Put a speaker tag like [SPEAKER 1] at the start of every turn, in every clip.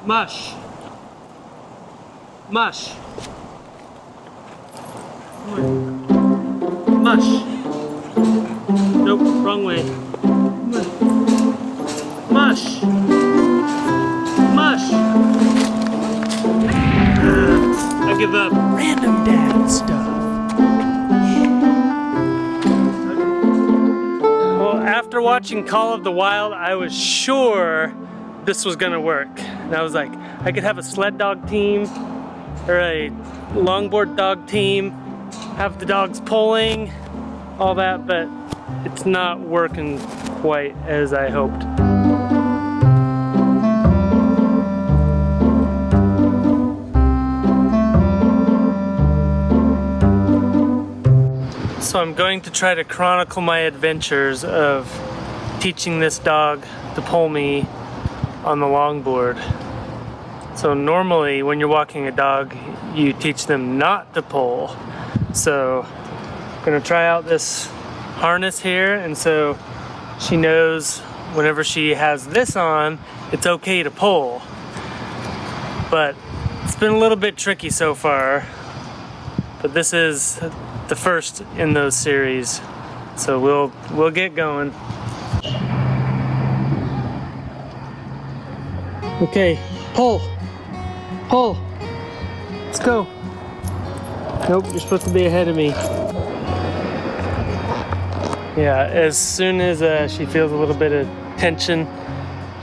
[SPEAKER 1] Mush. Mush. Mush. Nope, wrong way. Mush. Mush. I give up.
[SPEAKER 2] Random dad stuff.
[SPEAKER 1] Well, after watching Call of the Wild, I was sure this was gonna work. And I was like, I could have a sled dog team or a longboard dog team, have the dogs pulling, all that, but it's not working quite as I hoped. So I'm going to try to chronicle my adventures of teaching this dog to pull me on the longboard. So normally when you're walking a dog, you teach them not to pull. So I'm gonna try out this harness here, and so she knows whenever she has this on, it's okay to pull. But it's been a little bit tricky so far, but this is the first in those series. So we'll get going. Okay, pull. Pull. Let's go. Nope, you're supposed to be ahead of me. Yeah, as soon as she feels a little bit of tension,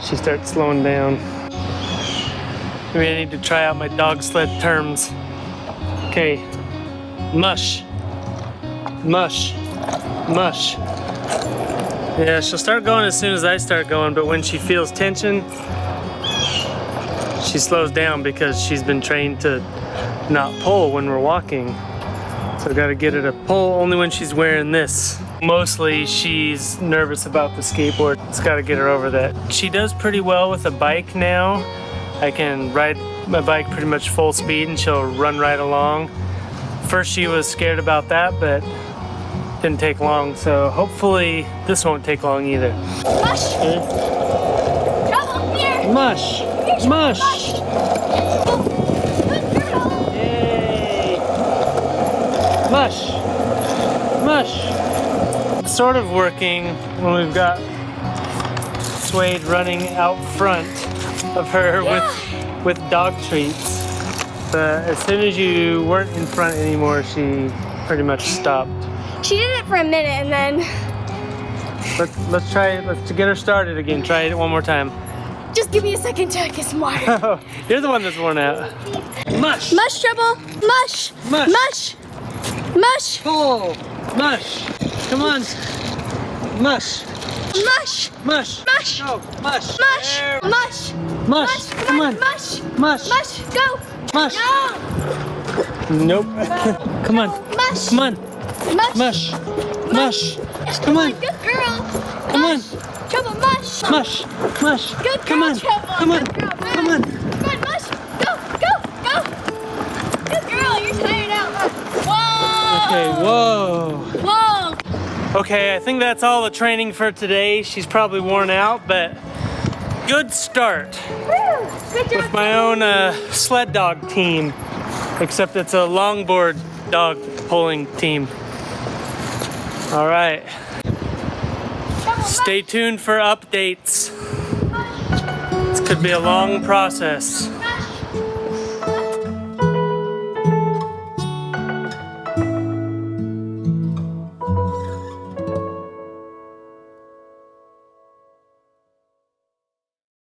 [SPEAKER 1] she starts slowing down. Maybe I need to try out my dog sled terms. Okay, mush. Mush. Mush. Yeah, she'll start going as soon as I start going, but when she feels tension, she slows down because she's been trained to not pull when we're walking. So I gotta get her to pull only when she's wearing this. Mostly she's nervous about the skateboard. Just gotta get her over that. She does pretty well with a bike now. I can ride my bike pretty much full speed and she'll run right along. First she was scared about that, but didn't take long, so hopefully this won't take long either.
[SPEAKER 3] Mush!
[SPEAKER 1] Okay.
[SPEAKER 3] Trouble here!
[SPEAKER 1] Mush!
[SPEAKER 3] Here's
[SPEAKER 1] Mush!
[SPEAKER 3] Good girl!
[SPEAKER 1] Yay! Mush! Mush! It's sort of working when we've got Suede running out front of her with dog treats. But as soon as you weren't in front anymore, she pretty much stopped.
[SPEAKER 3] She did it for a minute and then...
[SPEAKER 1] Let's try it. Let's get her started again. Try it one more time.
[SPEAKER 3] Just give me a second to get smarter.
[SPEAKER 1] You're the one that's worn out. Mush!
[SPEAKER 3] Mush, Trouble! Mush!
[SPEAKER 1] Mush!
[SPEAKER 3] Mush! Mush!
[SPEAKER 1] Pull! Mush! Come on! Mush!
[SPEAKER 3] Mush!
[SPEAKER 1] Mush!
[SPEAKER 3] Mush!
[SPEAKER 1] Go! Mush!
[SPEAKER 3] Mush!
[SPEAKER 1] There.
[SPEAKER 3] Mush!
[SPEAKER 1] Mush! Come on!
[SPEAKER 3] Mush!
[SPEAKER 1] Mush!
[SPEAKER 3] Mush! Go!
[SPEAKER 1] Mush!
[SPEAKER 3] No!
[SPEAKER 1] Nope. Come on!
[SPEAKER 3] Mush!
[SPEAKER 1] Come on!
[SPEAKER 3] Mush!
[SPEAKER 1] Mush! Mush! Come on!
[SPEAKER 3] Good girl!
[SPEAKER 1] Come on!
[SPEAKER 3] Trouble, mush!
[SPEAKER 1] Mush! Mush!
[SPEAKER 3] Good
[SPEAKER 1] Come
[SPEAKER 3] girl,
[SPEAKER 1] on!
[SPEAKER 3] Trouble!
[SPEAKER 1] Come on!
[SPEAKER 3] Good girl,
[SPEAKER 1] Come on!
[SPEAKER 3] Come on, mush! Go! Go! Go! Good girl, you're tired out. Whoa!
[SPEAKER 1] Okay, whoa!
[SPEAKER 3] Whoa!
[SPEAKER 1] Okay, I think that's all the training for today. She's probably worn out, but good start.
[SPEAKER 3] Woo! Good job.
[SPEAKER 1] With my own sled dog team, except it's a longboard dog pulling team. All right. Stay tuned for updates. This could be a long process.